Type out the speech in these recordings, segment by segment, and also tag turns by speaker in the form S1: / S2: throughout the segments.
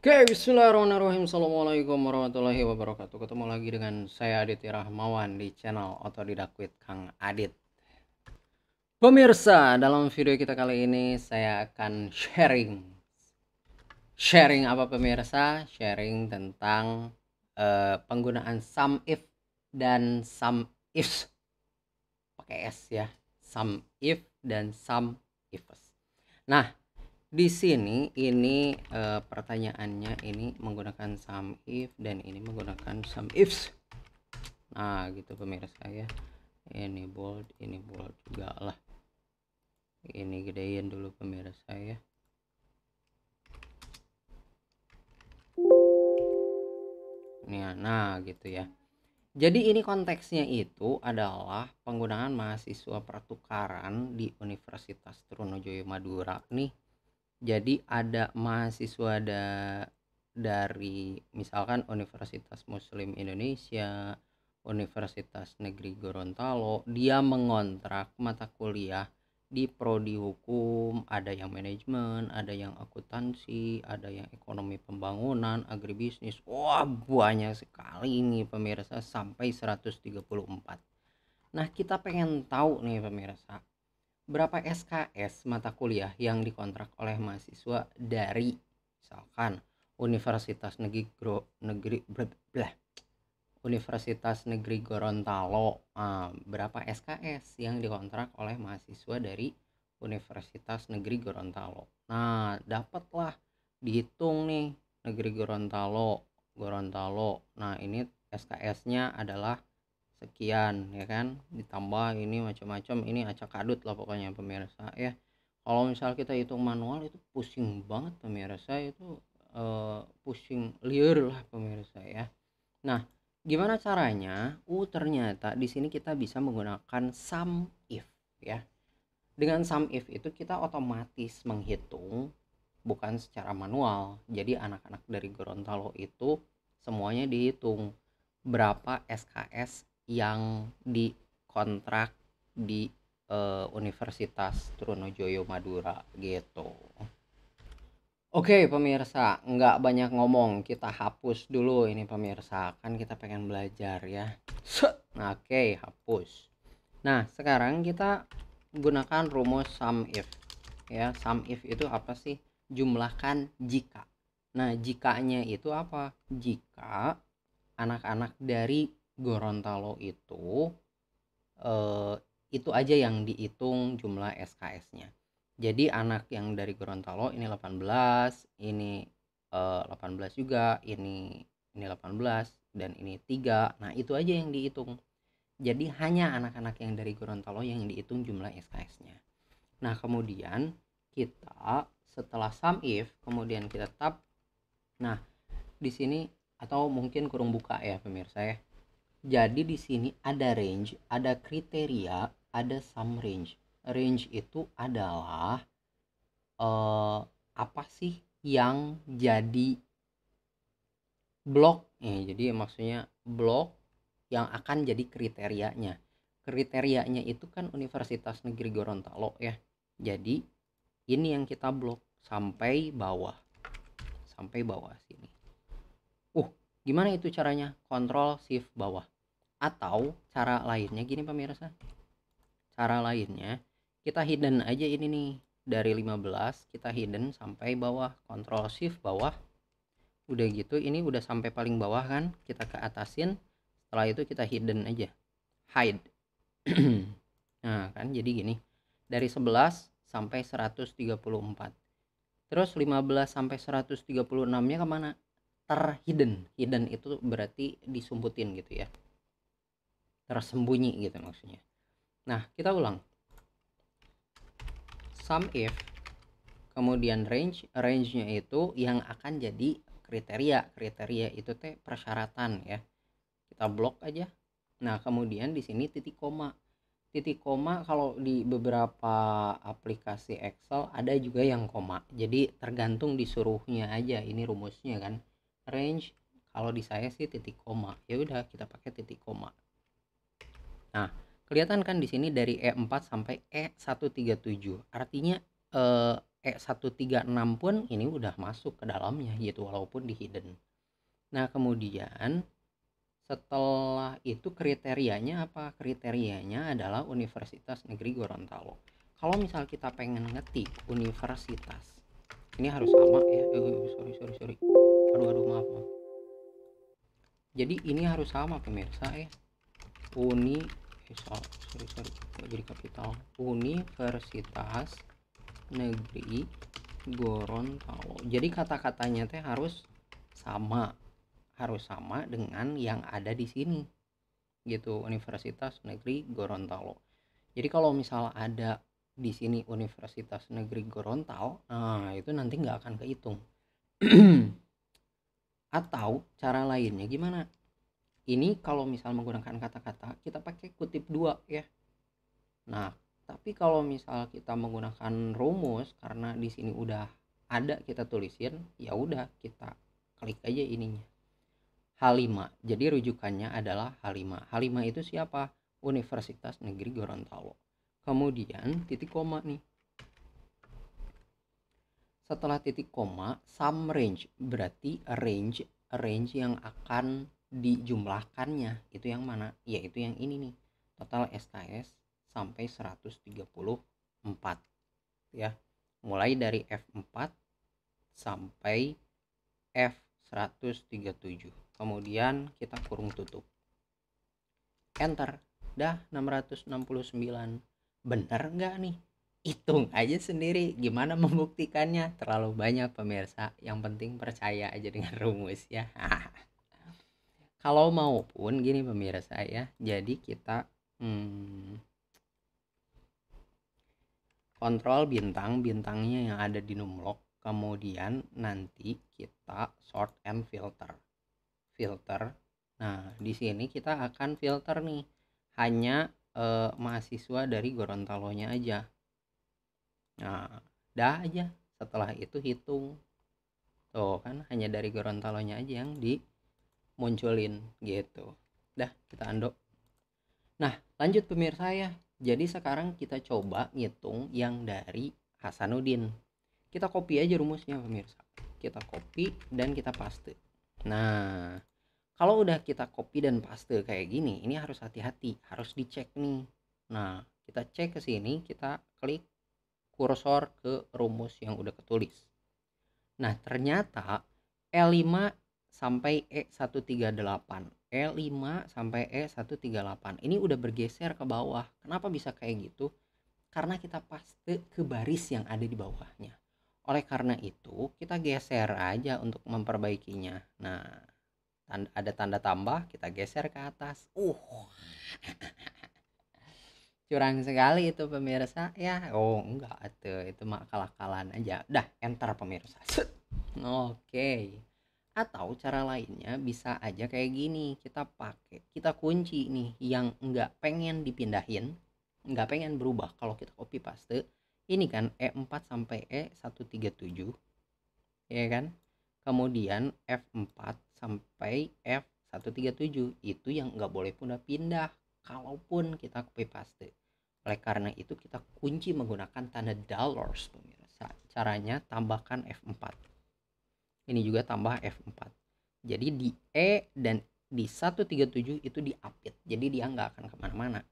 S1: Oke, bismillahirrahmanirrahim. Assalamualaikum warahmatullahi wabarakatuh. Ketemu lagi dengan saya Aditya Rahmawan di channel Otodidak with Kang Adit. Pemirsa, dalam video kita kali ini saya akan sharing apa pemirsa? Sharing tentang penggunaan sum if dan sum ifs pakai S ya. Sum if dan sum ifs. Nah, di sini ini pertanyaannya ini menggunakan sum if dan ini menggunakan sum ifs. Nah, gitu pemirsa ya. Ini bold juga lah. Ini gedein dulu pemirsa ya. Nah, gitu ya. Jadi ini konteksnya itu adalah penggunaan mahasiswa pertukaran di Universitas Trunojoyo Madura nih. Jadi ada mahasiswa dari misalkan Universitas Muslim Indonesia, Universitas Negeri Gorontalo, dia mengontrak mata kuliah di prodi hukum, ada yang manajemen, ada yang akuntansi, ada yang ekonomi pembangunan, agribisnis. Wah, banyak sekali nih pemirsa, sampai 134. Nah, kita pengen tahu nih pemirsa, berapa SKS mata kuliah yang dikontrak oleh mahasiswa dari misalkan Universitas Universitas Negeri Gorontalo. Berapa SKS yang dikontrak oleh mahasiswa dari Universitas Negeri Gorontalo. Nah, dapatlah dihitung nih Negeri Gorontalo. Nah, ini SKS-nya adalah sekian ya kan, ditambah ini macam-macam, ini acak adut lah pokoknya pemirsa ya. Kalau misal kita hitung manual itu pusing banget pemirsa, itu pusing liur lah pemirsa ya. Nah, gimana caranya? Ternyata di sini kita bisa menggunakan sum if ya. Dengan sum if itu kita otomatis menghitung bukan secara manual. Jadi anak-anak dari Gorontalo itu semuanya dihitung berapa SKS yang dikontrak di Universitas Trunojoyo Madura gitu. Oke pemirsa, nggak banyak ngomong, kita hapus dulu ini pemirsa, kan kita pengen belajar ya. Oke, hapus. Nah, sekarang kita gunakan rumus sum if ya. Sum if itu apa sih? Jumlahkan jika. Nah, jikanya itu apa? Jika anak-anak dari Gorontalo itu aja yang dihitung jumlah SKS-nya. Jadi anak yang dari Gorontalo ini 18, ini 18 juga, ini 18 dan ini 3. Nah, itu aja yang dihitung. Jadi hanya anak-anak yang dari Gorontalo yang dihitung jumlah SKS-nya. Nah, kemudian kita setelah sum if, kemudian kita tab. Nah, di sini atau mungkin kurung buka ya pemirsa ya. Jadi di sini ada range, ada kriteria, ada sum range. Range itu adalah apa sih yang jadi blok jadi maksudnya blok yang akan jadi kriterianya itu kan Universitas Negeri Gorontalo ya. Jadi ini yang kita blok sampai bawah sini. Gimana itu caranya? Kontrol shift bawah. Atau cara lainnya gini pemirsa, cara lainnya kita hidden aja ini nih, dari 15 kita hidden sampai bawah, kontrol shift bawah. Udah gitu ini udah sampai paling bawah kan, kita ke atasin, setelah itu kita hidden aja, hide. Nah kan jadi gini, dari 11 sampai 134, terus 15 sampai 136 nya kemana? Terhidden. Hidden itu berarti disumputin gitu ya, tersembunyi gitu maksudnya. Nah, kita ulang. Sum if, kemudian range-nya itu yang akan jadi kriteria itu teh persyaratan ya. Kita blok aja. Nah, kemudian di sini titik koma kalau di beberapa aplikasi Excel ada juga yang koma. Jadi tergantung disuruhnya aja, ini rumusnya kan. Range, kalau di saya sih titik koma. Ya udah kita pakai titik koma. Nah, kelihatan kan di sini dari E4 sampai E137. Artinya E136 pun ini udah masuk ke dalamnya gitu, walaupun di hidden. Nah, kemudian setelah itu kriterianya apa? Kriterianya adalah Universitas Negeri Gorontalo. Kalau misal kita pengen ngetik universitas, ini harus sama ya. Sorry. Aduh, maaf. Jadi ini harus sama pemirsa ya. Sorry, jadi kapital. Universitas Negeri Gorontalo. Jadi kata-katanya teh harus sama dengan yang ada di sini gitu, Universitas Negeri Gorontalo. Jadi kalau misal ada di sini Universitas Negeri Gorontalo, nah itu nanti nggak akan kehitung. Atau cara lainnya gimana? Ini kalau misal menggunakan kata-kata kita pakai kutip dua ya. Nah, tapi kalau misal kita menggunakan rumus, karena di sini udah ada kita tulisin, ya udah kita klik aja ininya. H5. Jadi rujukannya adalah H5. H5 itu siapa? Universitas Negeri Gorontalo. Kemudian titik koma nih. Setelah titik koma, sum range, berarti range yang akan dijumlahkannya itu yang mana? Yaitu yang ini nih. Total SKS sampai 134 ya. Mulai dari F4 sampai F137. Kemudian kita kurung tutup. Enter. Dah 669. Bener nggak nih? Hitung aja sendiri. Gimana membuktikannya? Terlalu banyak pemirsa. Yang penting percaya aja dengan rumus ya. Kalau mau pun gini pemirsa ya. Jadi kita kontrol bintangnya yang ada di numlock. Kemudian nanti kita sort and filter. Nah, di sini kita akan filter nih hanya mahasiswa dari Gorontalonya aja. Nah, dah aja. Setelah itu hitung. Tuh kan hanya dari Gorontalonya aja yang dimunculin gitu. Dah, kita undo. Nah, lanjut pemirsa ya. Jadi sekarang kita coba ngitung yang dari Hasanuddin. Kita copy aja rumusnya pemirsa. Kita copy dan kita paste. Nah, kalau udah kita copy dan paste kayak gini, ini harus hati-hati, harus dicek nih. Nah, kita cek ke sini, kita klik kursor ke rumus yang udah ketulis. Nah, ternyata E5 sampai E138. E5 sampai E138 ini udah bergeser ke bawah. Kenapa bisa kayak gitu? Karena kita paste ke baris yang ada di bawahnya. Oleh karena itu, kita geser aja untuk memperbaikinya. Nah, ada tanda tambah, kita geser ke atas. Curang sekali itu pemirsa ya. Oh, enggak itu mah akal-akalan aja. Dah, enter pemirsa. Oke. Atau cara lainnya bisa aja kayak gini, kita kunci nih yang enggak pengen dipindahin, enggak pengen berubah kalau kita copy paste. Ini kan E4 sampai E137 ya kan? Kemudian F4 sampai F137 itu yang nggak boleh pindah kalaupun kita copy paste. Oleh karena itu kita kunci menggunakan tanda dollars pemirsa. Caranya tambahkan F4. Ini juga tambah F4. Jadi di E dan di 137 itu diapit. Jadi dia nggak akan kemana-mana.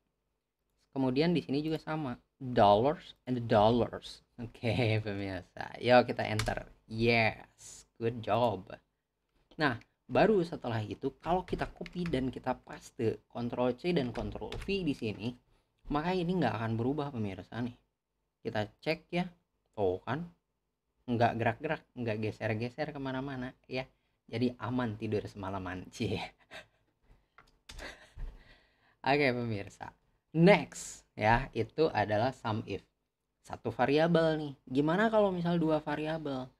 S1: Kemudian di sini juga sama. Dollars and dollars. Oke, pemirsa. Yuk kita enter. Yes. Good job. Nah, baru setelah itu kalau kita copy dan kita paste Ctrl C dan Ctrl V di sini, maka ini nggak akan berubah pemirsa nih. Kita cek ya. Tuh kan, nggak gerak-gerak, nggak geser-geser kemana-mana ya. Jadi aman tidur semalaman. Cie. Oke pemirsa. Next ya, itu adalah sum if. Satu variabel nih. Gimana kalau misal dua variabel?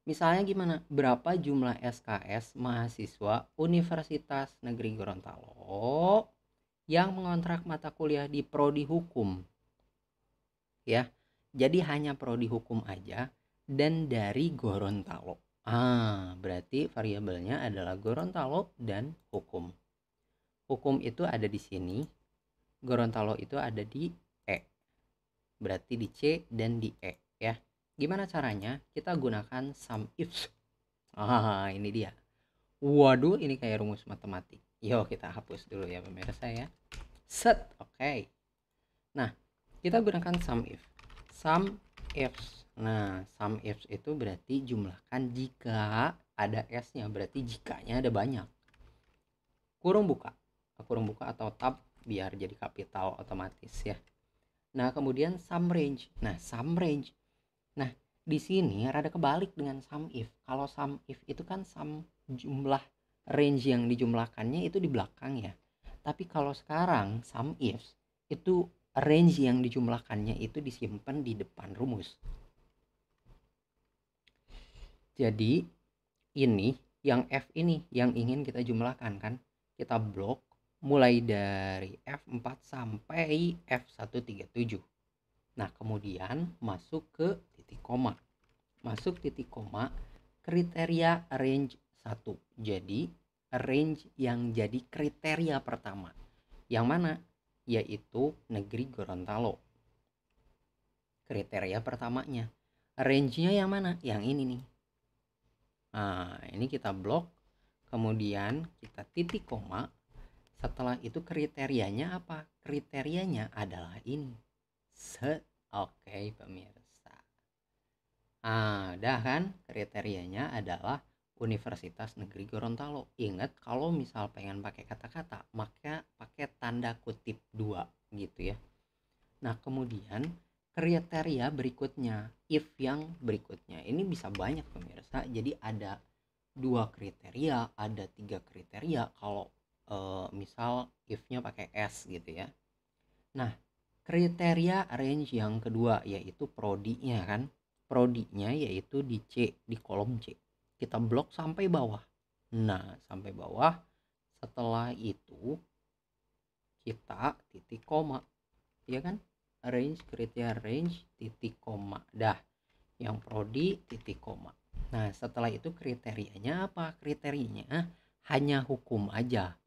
S1: Misalnya gimana? Berapa jumlah SKS mahasiswa Universitas Negeri Gorontalo yang mengontrak mata kuliah di prodi hukum? Ya. Jadi hanya prodi hukum aja dan dari Gorontalo. Berarti variabelnya adalah Gorontalo dan hukum. Hukum itu ada di sini, Gorontalo itu ada di E. Berarti di C dan di E ya. Gimana caranya? Kita gunakan sum if. Ini dia. Waduh, ini kayak rumus matematik. Yuk kita hapus dulu ya pemirsa ya. Set, oke. Nah, kita gunakan sum if. Sum ifs. Nah, sum ifs itu berarti jumlahkan jika ada s-nya, berarti jikanya ada banyak. Kurung buka atau tab biar jadi kapital otomatis ya. Nah, kemudian sum range. Nah, sum range. Nah, di sini rada kebalik dengan sum if. Kalau sum if itu kan sum jumlah range yang dijumlahkannya itu di belakang ya. Tapi kalau sekarang sum ifs itu range yang dijumlahkannya itu disimpan di depan rumus. Jadi ini yang F ini yang ingin kita jumlahkan kan. Kita blok mulai dari F4 sampai F137. Nah, kemudian masuk ke titik koma. Masuk titik koma kriteria range 1. Jadi range yang jadi kriteria pertama. Yang mana? Yaitu negeri Gorontalo. Kriteria pertamanya. Range-nya yang mana? Yang ini nih. Nah, ini kita blok. Kemudian kita titik koma. Setelah itu kriterianya apa? Kriterianya adalah ini. Oke, pemirsa. Dah kan? Kriterianya adalah Universitas Negeri Gorontalo. Ingat kalau misal pengen pakai kata-kata, maka pakai tanda kutip 2 gitu ya. Nah, kemudian kriteria berikutnya, if yang berikutnya. Ini bisa banyak pemirsa. Jadi ada 2 kriteria, ada 3 kriteria kalau misal if-nya pakai S gitu ya. Nah, kriteria range yang kedua yaitu prodi-nya kan. Prodi-nya yaitu di C, di kolom C. Kita blok sampai bawah. Nah, sampai bawah. Setelah itu kita titik koma. Ya kan? Range, kriteria range, titik koma. Dah. Yang prodi, titik koma. Nah, setelah itu kriterianya apa? Kriterianya hanya hukum aja.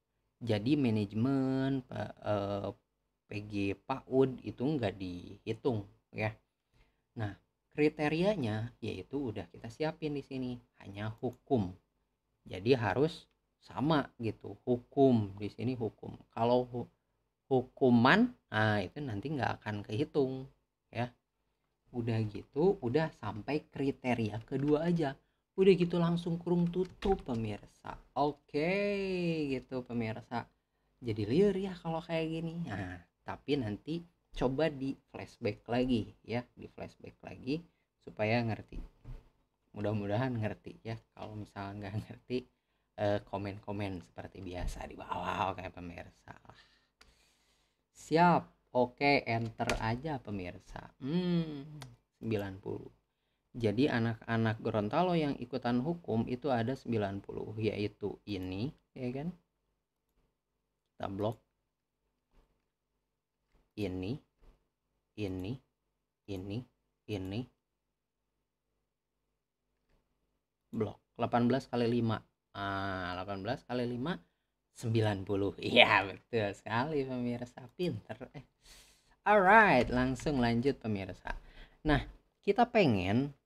S1: Jadi manajemen PG PAUD itu nggak dihitung ya. Nah, kriterianya yaitu udah kita siapin di sini, hanya hukum. Jadi harus sama gitu. Hukum di sini hukum. Kalau hukuman, nah itu nanti nggak akan kehitung ya. Udah gitu, udah sampai kriteria kedua aja. Udah gitu langsung kurung tutup pemirsa. Oke gitu pemirsa. Jadi liar ya kalau kayak gini. Nah, tapi nanti coba di flashback lagi ya, di flashback lagi supaya ngerti. Mudah-mudahan ngerti ya. Kalau misalnya nggak ngerti, komen-komen seperti biasa di bawah kayak pemirsa. Siap. Oke, enter aja pemirsa. 90. Jadi anak-anak Gorontalo yang ikutan hukum itu ada 90, yaitu ini, ya kan? Kita blok. Ini, ini, blok. 18 kali 5. 18 kali 5 90. Iya, betul sekali pemirsa, pinter. Alright, langsung lanjut pemirsa. Nah, kita pengen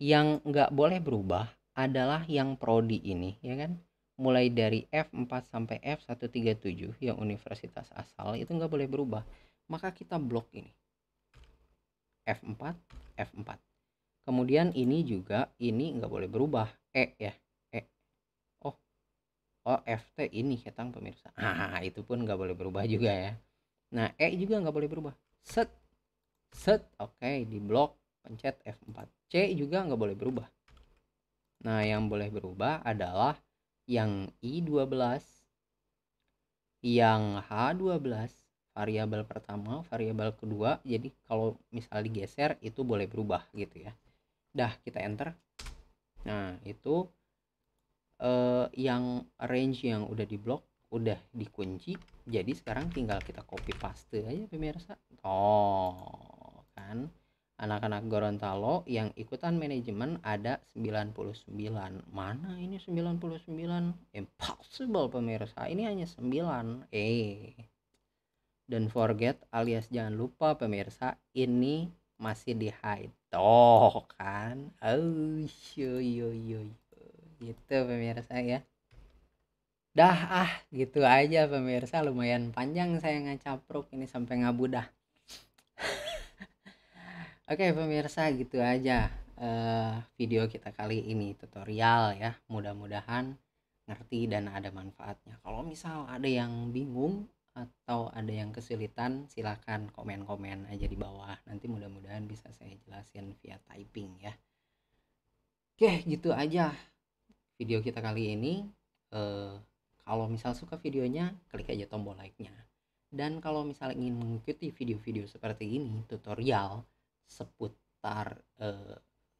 S1: yang nggak boleh berubah adalah yang prodi ini, ya kan? Mulai dari F4 sampai F137 yang universitas asal itu nggak boleh berubah. Maka kita blok ini. F4, F4. Kemudian ini juga, ini nggak boleh berubah. Ya. FT ini ketang pemirsa. Itu pun nggak boleh berubah juga ya. Nah, juga nggak boleh berubah. Set. Oke, di blok, pencet F4. C juga nggak boleh berubah. Nah, yang boleh berubah adalah yang I12, yang H12, variabel pertama, variabel kedua. Jadi kalau misal digeser itu boleh berubah gitu ya. Dah, kita enter. Nah, itu yang range yang udah diblok udah dikunci. Jadi sekarang tinggal kita copy paste aja pemirsa. Kan anak-anak Gorontalo yang ikutan manajemen ada 99. Mana ini 99? Impossible pemirsa, ini hanya 9. Don't forget alias jangan lupa pemirsa, ini masih di hide. Tuh kan. Oh, yo yo yo yo. Gitu pemirsa ya. Dah gitu aja pemirsa, lumayan panjang saya ngacapruk ini sampai ngabudah. Oke pemirsa, gitu aja video kita kali ini, tutorial ya. Mudah-mudahan ngerti dan ada manfaatnya. Kalau misal ada yang bingung atau ada yang kesulitan, silahkan komen-komen aja di bawah. Nanti mudah-mudahan bisa saya jelasin via typing ya. Oke, gitu aja video kita kali ini. Kalau misal suka videonya, klik aja tombol like-nya. Dan kalau misal ingin mengikuti video-video seperti ini, tutorial seputar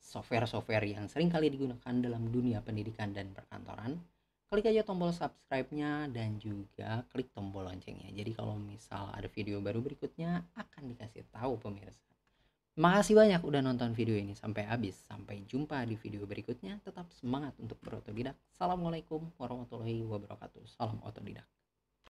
S1: software-software yang sering kali digunakan dalam dunia pendidikan dan perkantoran, klik aja tombol subscribe-nya dan juga klik tombol loncengnya. Jadi kalau misal ada video baru berikutnya, akan dikasih tahu pemirsa. Makasih banyak udah nonton video ini sampai habis. Sampai jumpa di video berikutnya. Tetap semangat untuk berotodidak. Assalamualaikum warahmatullahi wabarakatuh. Salam otodidak.